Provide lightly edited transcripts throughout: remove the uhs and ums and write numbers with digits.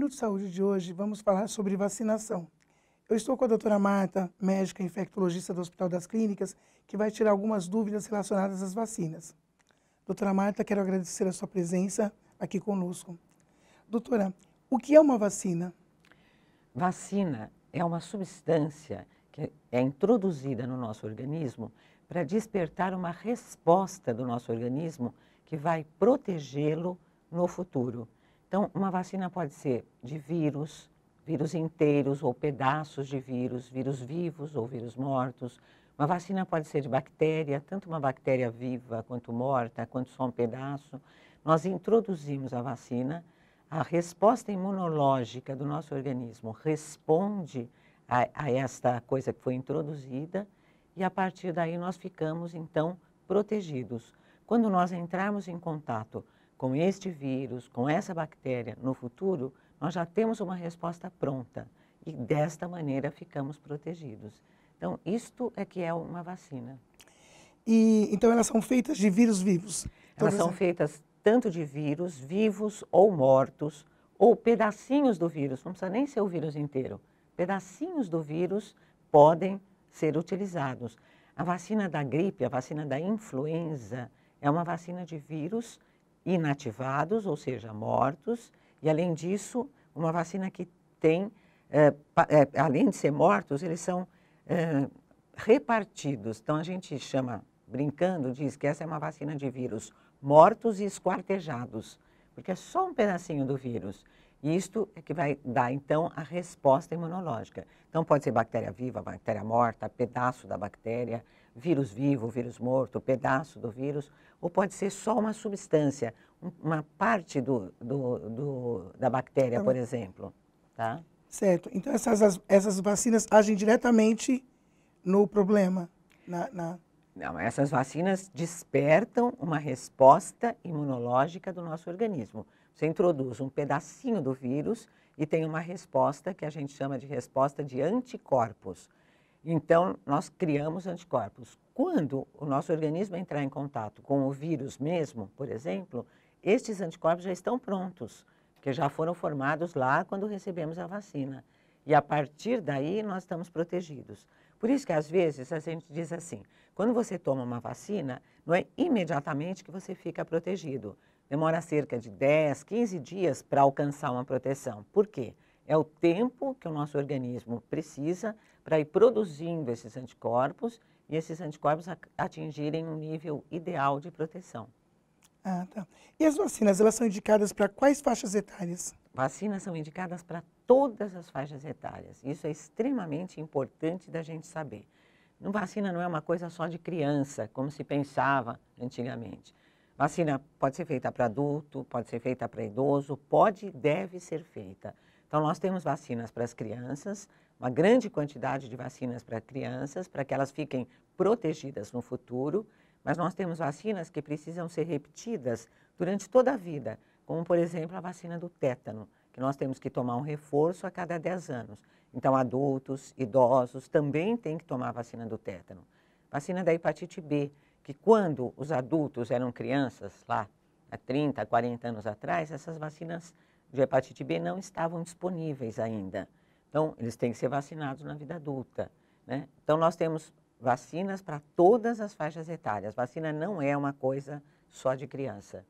Minuto de Saúde de hoje vamos falar sobre vacinação. Eu estou com a doutora Marta, médica infectologista do Hospital das Clínicas, que vai tirar algumas dúvidas relacionadas às vacinas. Doutora Marta, quero agradecer a sua presença aqui conosco. Doutora, o que é uma vacina? Vacina é uma substância que é introduzida no nosso organismo para despertar uma resposta do nosso organismo que vai protegê-lo no futuro. Então, uma vacina pode ser de vírus, vírus inteiros ou pedaços de vírus, vírus vivos ou vírus mortos. Uma vacina pode ser de bactéria, tanto uma bactéria viva quanto morta, quanto só um pedaço. Nós introduzimos a vacina, a resposta imunológica do nosso organismo responde a esta coisa que foi introduzida e a partir daí nós ficamos então protegidos. Quando nós entrarmos em contato com este vírus, com essa bactéria no futuro, nós já temos uma resposta pronta e desta maneira ficamos protegidos. Então, isto é que é uma vacina. E então elas são feitas de vírus vivos? Elas são feitas tanto de vírus vivos ou mortos, ou pedacinhos do vírus, não precisa nem ser o vírus inteiro. Pedacinhos do vírus podem ser utilizados. A vacina da gripe, a vacina da influenza, é uma vacina de vírus inativados, ou seja, mortos, e além disso, uma vacina que tem, além de ser mortos, eles são repartidos. Então a gente chama, brincando, diz que essa é uma vacina de vírus mortos e esquartejados, porque é só um pedacinho do vírus. E isto é que vai dar, então, a resposta imunológica. Então, pode ser bactéria viva, bactéria morta, pedaço da bactéria, vírus vivo, vírus morto, pedaço do vírus, ou pode ser só uma substância, uma parte da bactéria, por exemplo. Tá? Certo. Então, essas vacinas agem diretamente no problema, Não, essas vacinas despertam uma resposta imunológica do nosso organismo. Você introduz um pedacinho do vírus e tem uma resposta que a gente chama de resposta de anticorpos. Então, nós criamos anticorpos. Quando o nosso organismo entrar em contato com o vírus mesmo, por exemplo, estes anticorpos já estão prontos, porque já foram formados lá quando recebemos a vacina. E a partir daí nós estamos protegidos. Por isso que às vezes a gente diz assim, quando você toma uma vacina, não é imediatamente que você fica protegido. Demora cerca de 10, 15 dias para alcançar uma proteção. Por quê? É o tempo que o nosso organismo precisa para ir produzindo esses anticorpos e esses anticorpos atingirem um nível ideal de proteção. Ah, tá. E as vacinas, elas são indicadas para quais faixas etárias? Vacinas são indicadas para todas as faixas etárias. Isso é extremamente importante da gente saber. Vacina não é uma coisa só de criança, como se pensava antigamente. Vacina pode ser feita para adulto, pode ser feita para idoso, pode e deve ser feita. Então, nós temos vacinas para as crianças, uma grande quantidade de vacinas para crianças, para que elas fiquem protegidas no futuro, mas nós temos vacinas que precisam ser repetidas durante toda a vida, como, por exemplo, a vacina do tétano, que nós temos que tomar um reforço a cada 10 anos. Então, adultos, idosos também têm que tomar a vacina do tétano. Vacina da hepatite B, que quando os adultos eram crianças, lá há 30, 40 anos atrás, essas vacinas de hepatite B não estavam disponíveis ainda. Então, eles têm que ser vacinados na vida adulta, né? Então, nós temos vacinas para todas as faixas etárias. Vacina não é uma coisa só de criança.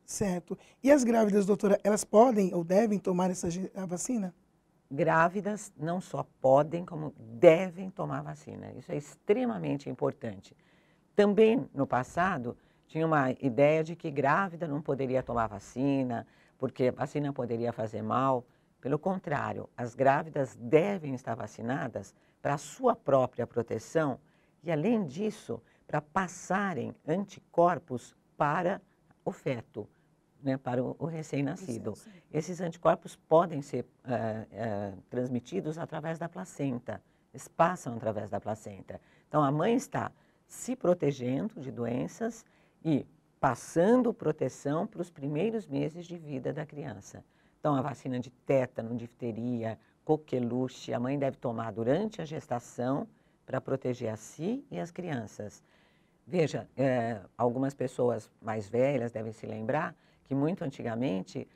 Certo. E as grávidas, doutora, elas podem ou devem tomar a vacina? Grávidas não só podem, como devem tomar vacina. Isso é extremamente importante. Também, no passado, tinha uma ideia de que grávida não poderia tomar vacina, porque a vacina poderia fazer mal. Pelo contrário, as grávidas devem estar vacinadas para a sua própria proteção e, além disso, para passarem anticorpos para o feto, né, para o recém-nascido. Esses anticorpos podem ser transmitidos através da placenta, eles passam através da placenta. Então, a mãe está se protegendo de doenças e passando proteção para os primeiros meses de vida da criança. Então, a vacina de tétano, difteria, coqueluche, a mãe deve tomar durante a gestação para proteger a si e as crianças. Veja, algumas pessoas mais velhas devem se lembrar que muito antigamente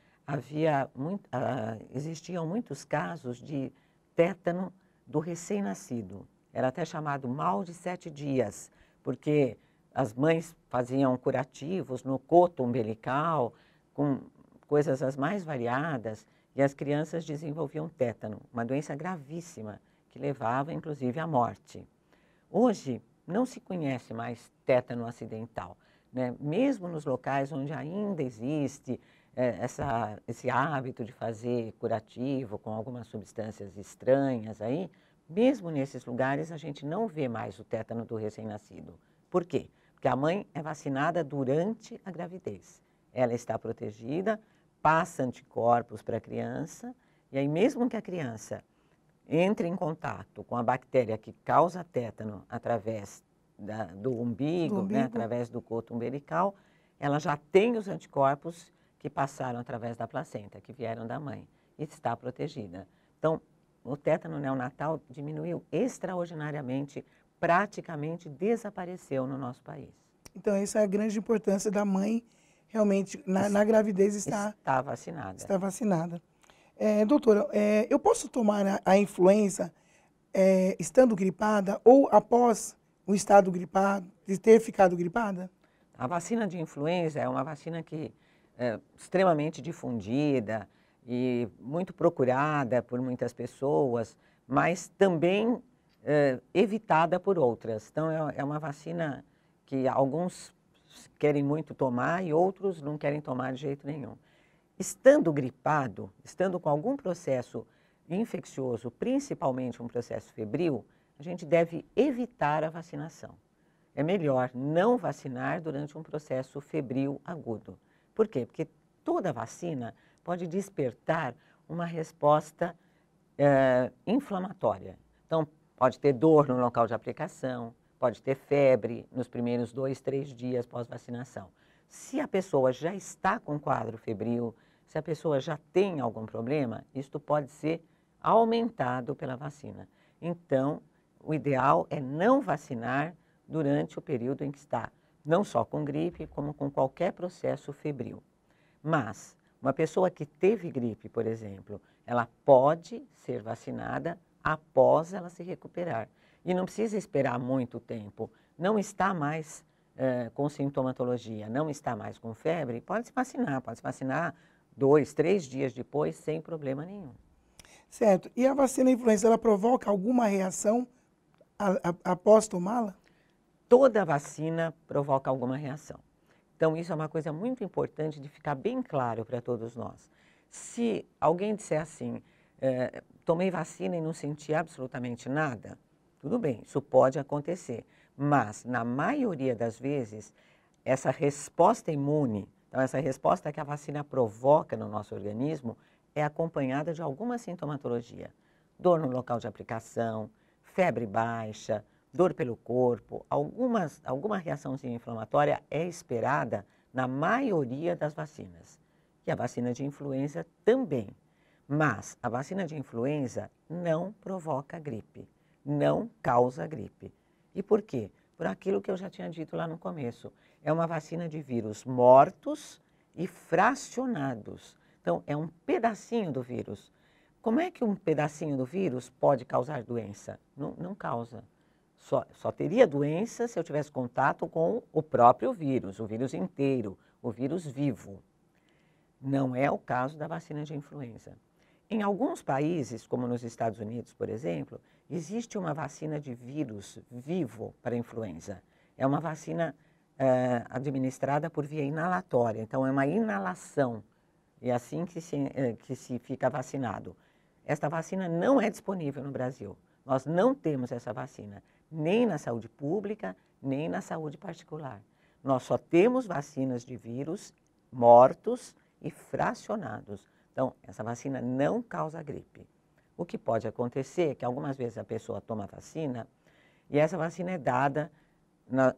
existiam muitos casos de tétano do recém-nascido. Era até chamado mal de 7 dias, porque as mães faziam curativos no coto umbilical, com coisas as mais variadas, e as crianças desenvolviam tétano, uma doença gravíssima, que levava inclusive à morte. Hoje, não se conhece mais tétano acidental, né? Mesmo nos locais onde ainda existe esse hábito de fazer curativo com algumas substâncias estranhas aí, mesmo nesses lugares a gente não vê mais o tétano do recém-nascido. Por quê? Porque a mãe é vacinada durante a gravidez. Ela está protegida, passa anticorpos para a criança, e aí mesmo que a criança entre em contato com a bactéria que causa tétano através do umbigo, né, através do coto umbilical, ela já tem os anticorpos que passaram através da placenta, que vieram da mãe, e está protegida. Então, o tétano neonatal diminuiu extraordinariamente, praticamente desapareceu no nosso país. Então, essa é a grande importância da mãe realmente, na gravidez, está vacinada. Está vacinada. Doutora, eu posso tomar a influenza estando gripada ou após o estado gripado, de ter ficado gripada? A vacina de influenza é uma vacina que é extremamente difundida e muito procurada por muitas pessoas, mas também evitada por outras. Então, é uma vacina que alguns querem muito tomar e outros não querem tomar de jeito nenhum. Estando gripado, estando com algum processo infeccioso, principalmente um processo febril, a gente deve evitar a vacinação. É melhor não vacinar durante um processo febril agudo. Por quê? Porque toda vacina pode despertar uma resposta inflamatória. Então, pode ter dor no local de aplicação, pode ter febre nos primeiros 2, 3 dias pós-vacinação. Se a pessoa já está com quadro febril, se a pessoa já tem algum problema, isto pode ser aumentado pela vacina. Então, o ideal é não vacinar durante o período em que está, não só com gripe, como com qualquer processo febril. Mas, uma pessoa que teve gripe, por exemplo, ela pode ser vacinada após ela se recuperar. E não precisa esperar muito tempo. Não está mais com sintomatologia, não está mais com febre, pode se vacinar 2, 3 dias depois, sem problema nenhum. Certo. E a vacina influenza, ela provoca alguma reação após tomá-la? Toda vacina provoca alguma reação. Então, isso é uma coisa muito importante de ficar bem claro para todos nós. Se alguém disser assim, tomei vacina e não senti absolutamente nada, tudo bem, isso pode acontecer. Mas, na maioria das vezes, essa resposta imune, então essa resposta que a vacina provoca no nosso organismo, é acompanhada de alguma sintomatologia. Dor no local de aplicação, febre baixa, dor pelo corpo, alguma reaçãozinha inflamatória é esperada na maioria das vacinas. E a vacina de influenza também. Mas a vacina de influenza não provoca gripe, não causa gripe. E por quê? Por aquilo que eu já tinha dito lá no começo. É uma vacina de vírus mortos e fracionados. Então, é um pedacinho do vírus. Como é que um pedacinho do vírus pode causar doença? Não causa. Só teria doença se eu tivesse contato com o próprio vírus, o vírus inteiro, o vírus vivo. Não é o caso da vacina de influenza. Em alguns países, como nos Estados Unidos, por exemplo, existe uma vacina de vírus vivo para influenza. É uma vacina administrada por via inalatória, então é uma inalação. É assim que se fica vacinado. Esta vacina não é disponível no Brasil. Nós não temos essa vacina, nem na saúde pública, nem na saúde particular. Nós só temos vacinas de vírus mortos e fracionados. Então, essa vacina não causa gripe. O que pode acontecer é que algumas vezes a pessoa toma a vacina e essa vacina é dada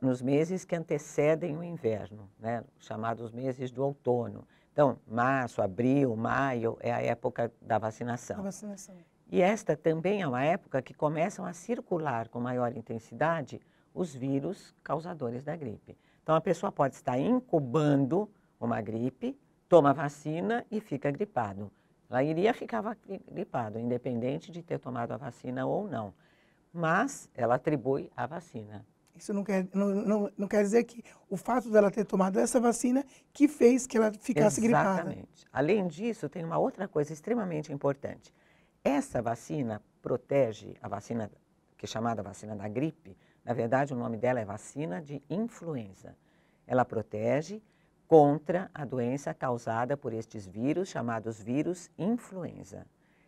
nos meses que antecedem o inverno, né? Chamados meses do outono. Então, março, abril, maio é a época da vacinação. A vacinação. E esta também é uma época que começam a circular com maior intensidade os vírus causadores da gripe. Então, a pessoa pode estar incubando uma gripe, toma vacina e fica gripado. Ela iria ficar gripado, independente de ter tomado a vacina ou não. Mas ela atribui a vacina. Isso não quer dizer que o fato dela ter tomado essa vacina que fez que ela ficasse gripada. Exatamente. Além disso, tem uma outra coisa extremamente importante. Essa vacina protege, a vacina que é chamada vacina da gripe, na verdade o nome dela é vacina de influenza. Ela protege contra a doença causada por estes vírus, chamados vírus influenza.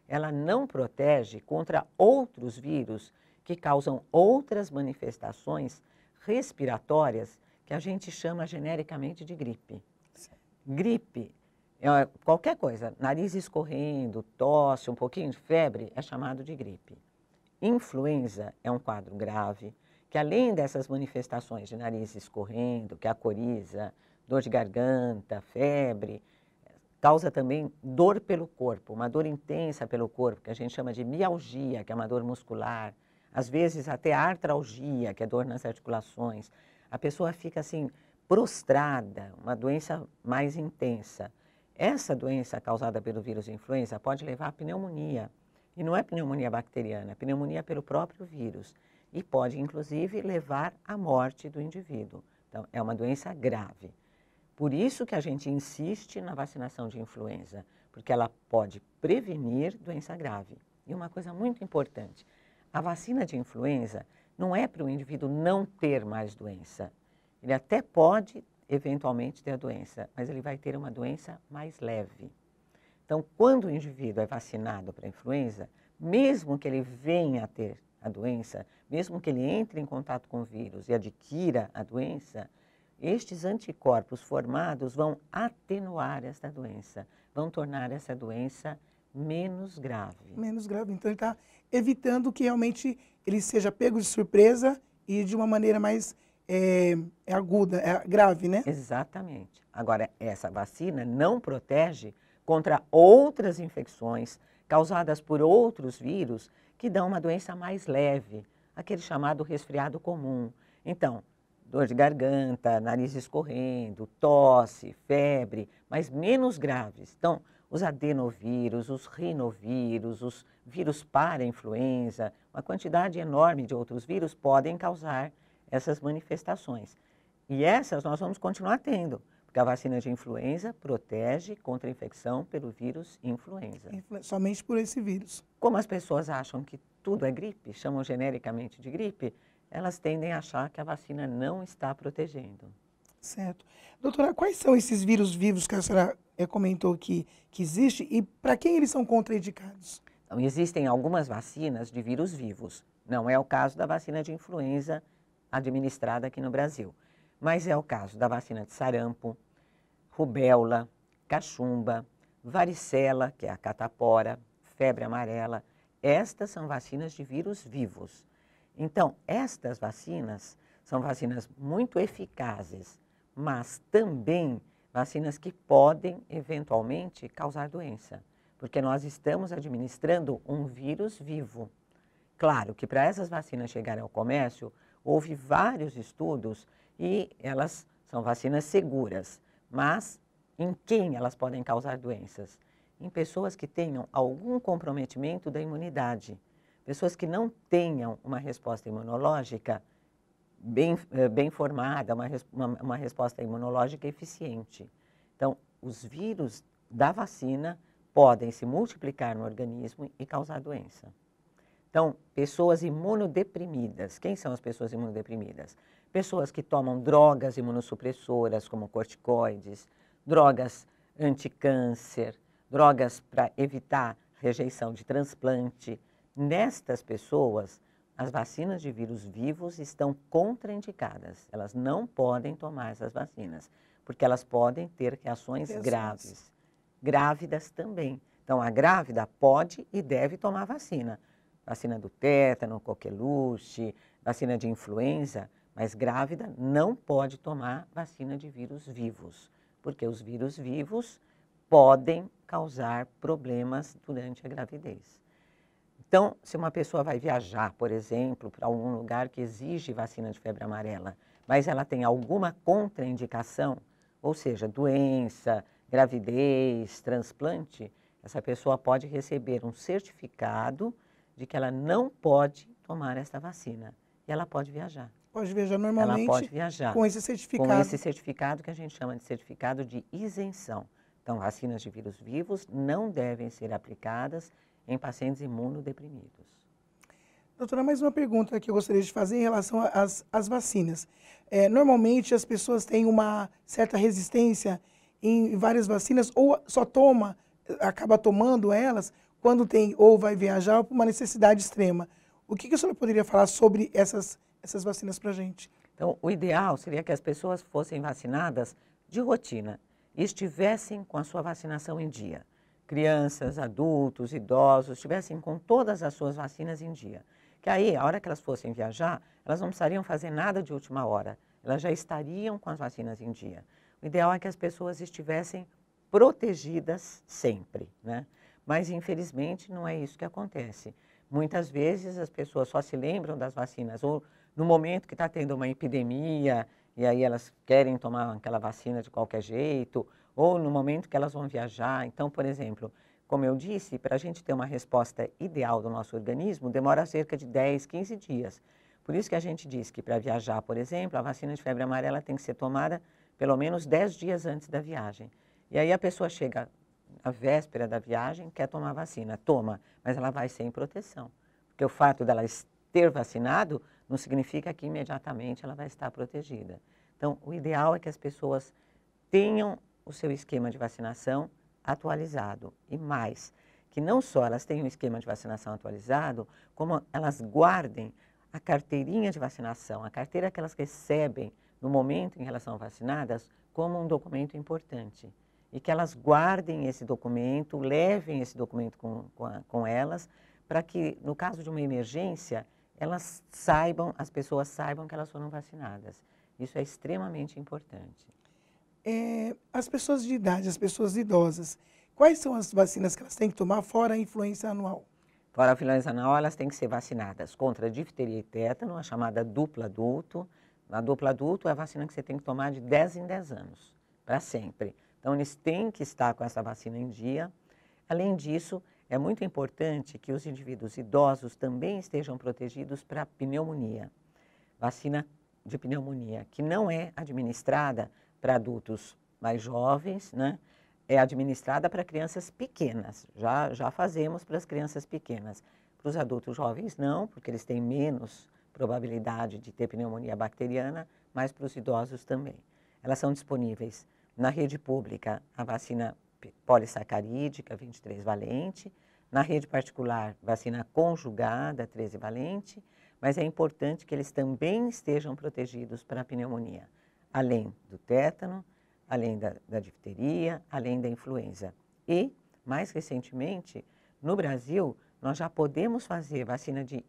Ela não protege contra outros vírus que causam outras manifestações respiratórias que a gente chama genericamente de gripe. Gripe é qualquer coisa, nariz escorrendo, tosse, um pouquinho de febre, é chamado de gripe. Influenza é um quadro grave, que além dessas manifestações de nariz escorrendo, que é a coriza, dor de garganta, febre, causa também dor pelo corpo, uma dor intensa pelo corpo, que a gente chama de mialgia, que é uma dor muscular, às vezes até artralgia, que é dor nas articulações. A pessoa fica assim, prostrada, uma doença mais intensa. Essa doença causada pelo vírus influenza pode levar à pneumonia. E não é pneumonia bacteriana, é pneumonia pelo próprio vírus. E pode, inclusive, levar à morte do indivíduo. Então, é uma doença grave. Por isso que a gente insiste na vacinação de influenza, porque ela pode prevenir doença grave. E uma coisa muito importante, a vacina de influenza não é para o indivíduo não ter mais doença. Ele até pode, eventualmente, ter a doença, mas ele vai ter uma doença mais leve. Então, quando o indivíduo é vacinado para a influenza, mesmo que ele venha a ter a doença, mesmo que ele entre em contato com o vírus e adquira a doença, estes anticorpos formados vão atenuar essa doença, vão tornar essa doença menos grave. Menos grave. Então, ele está evitando que realmente ele seja pego de surpresa e de uma maneira mais aguda, grave, né? Exatamente. Agora, essa vacina não protege contra outras infecções causadas por outros vírus que dão uma doença mais leve, aquele chamado resfriado comum. Então, dor de garganta, nariz escorrendo, tosse, febre, mas menos graves. Então, os adenovírus, os rinovírus, os vírus para-influenza, uma quantidade enorme de outros vírus podem causar essas manifestações. E essas nós vamos continuar tendo, porque a vacina de influenza protege contra a infecção pelo vírus influenza. Somente por esse vírus. Como as pessoas acham que tudo é gripe, chamam genericamente de gripe, elas tendem a achar que a vacina não está protegendo. Certo. Doutora, quais são esses vírus vivos que a senhora comentou que existe e para quem eles são contraindicados? Então, existem algumas vacinas de vírus vivos. Não é o caso da vacina de influenza administrada aqui no Brasil, mas é o caso da vacina de sarampo, rubéola, cachumba, varicela, que é a catapora, febre amarela. Estas são vacinas de vírus vivos. Então, estas vacinas são vacinas muito eficazes, mas também vacinas que podem, eventualmente, causar doença, porque nós estamos administrando um vírus vivo. Claro que para essas vacinas chegarem ao comércio, houve vários estudos e elas são vacinas seguras, mas em quem elas podem causar doenças? Em pessoas que tenham algum comprometimento da imunidade. Pessoas que não tenham uma resposta imunológica bem formada, uma resposta imunológica eficiente. Então, os vírus da vacina podem se multiplicar no organismo e causar doença. Então, pessoas imunodeprimidas. Quem são as pessoas imunodeprimidas? Pessoas que tomam drogas imunossupressoras, como corticoides, drogas anticâncer, drogas para evitar rejeição de transplante. Nestas pessoas, as vacinas de vírus vivos estão contraindicadas. Elas não podem tomar essas vacinas, porque elas podem ter reações graves. Grávidas também. Então, a grávida pode e deve tomar vacina. Vacina do tétano, coqueluche, vacina de influenza, mas grávida não pode tomar vacina de vírus vivos, porque os vírus vivos podem causar problemas durante a gravidez. Então, se uma pessoa vai viajar, por exemplo, para algum lugar que exige vacina de febre amarela, mas ela tem alguma contraindicação, ou seja, doença, gravidez, transplante, essa pessoa pode receber um certificado de que ela não pode tomar esta vacina. E ela pode viajar. Pode viajar Ela normalmente pode viajar com esse certificado. com esse certificado que a gente chama de certificado de isenção. Então, vacinas de vírus vivos não devem ser aplicadas em pacientes imunodeprimidos. Doutora, mais uma pergunta que eu gostaria de fazer em relação às vacinas. Normalmente as pessoas têm uma certa resistência em várias vacinas ou só acaba tomando elas quando tem ou vai viajar ou por uma necessidade extrema. O que a senhora poderia falar sobre essas vacinas para a gente? Então, o ideal seria que as pessoas fossem vacinadas de rotina e estivessem com a sua vacinação em dia. Crianças, adultos, idosos, estivessem com todas as suas vacinas em dia. Que aí, a hora que elas fossem viajar, elas não precisariam fazer nada de última hora. Elas já estariam com as vacinas em dia. O ideal é que as pessoas estivessem protegidas sempre, né? Mas, infelizmente, não é isso que acontece. Muitas vezes as pessoas só se lembram das vacinas ou no momento que está tendo uma epidemia e aí elas querem tomar aquela vacina de qualquer jeito, ou no momento que elas vão viajar. Então, por exemplo, como eu disse, para a gente ter uma resposta ideal do nosso organismo, demora cerca de 10, 15 dias. Por isso que a gente diz que para viajar, por exemplo, a vacina de febre amarela tem que ser tomada pelo menos 10 dias antes da viagem. E aí a pessoa chega na véspera da viagem, quer tomar a vacina, toma, mas ela vai sem proteção. Porque o fato dela ter vacinado não significa que imediatamente ela vai estar protegida. Então, o ideal é que as pessoas tenham o seu esquema de vacinação atualizado. E mais, que não só elas tenham o esquema de vacinação atualizado, como elas guardem a carteirinha de vacinação, a carteira que elas recebem no momento em que elas são vacinadas, como um documento importante. E que elas guardem esse documento, levem esse documento com elas, para que, no caso de uma emergência, elas saibam, as pessoas saibam que elas foram vacinadas. Isso é extremamente importante. As pessoas de idade, as pessoas idosas, quais são as vacinas que elas têm que tomar fora a influenza anual? Fora a influenza anual, elas têm que ser vacinadas contra difteria e tétano, a chamada dupla adulto. A dupla adulto é a vacina que você tem que tomar de 10 em 10 anos, para sempre. Então, eles têm que estar com essa vacina em dia. Além disso, é muito importante que os indivíduos idosos também estejam protegidos para pneumonia. Vacina de pneumonia, que não é administrada para adultos mais jovens, né? É administrada para crianças pequenas. Já fazemos para as crianças pequenas. Para os adultos jovens não, porque eles têm menos probabilidade de ter pneumonia bacteriana, mas para os idosos também. Elas são disponíveis na rede pública, a vacina polissacarídica 23 valente, na rede particular, vacina conjugada 13 valente, mas é importante que eles também estejam protegidos para a pneumonia, além do tétano, além da difteria, além da influenza. E, mais recentemente, no Brasil, nós já podemos fazer vacina de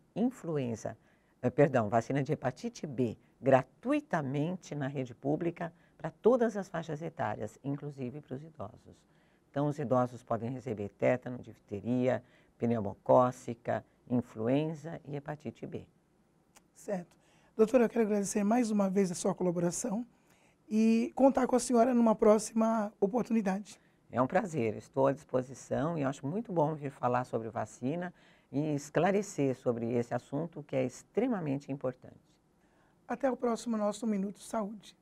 vacina de hepatite B gratuitamente na rede pública para todas as faixas etárias, inclusive para os idosos. Então, os idosos podem receber tétano, difteria, pneumocócica, influenza e hepatite B. Certo. Doutora, eu quero agradecer mais uma vez a sua colaboração e contar com a senhora numa próxima oportunidade. É um prazer, estou à disposição e acho muito bom vir falar sobre vacina e esclarecer sobre esse assunto que é extremamente importante. Até o próximo nosso Minuto Saúde.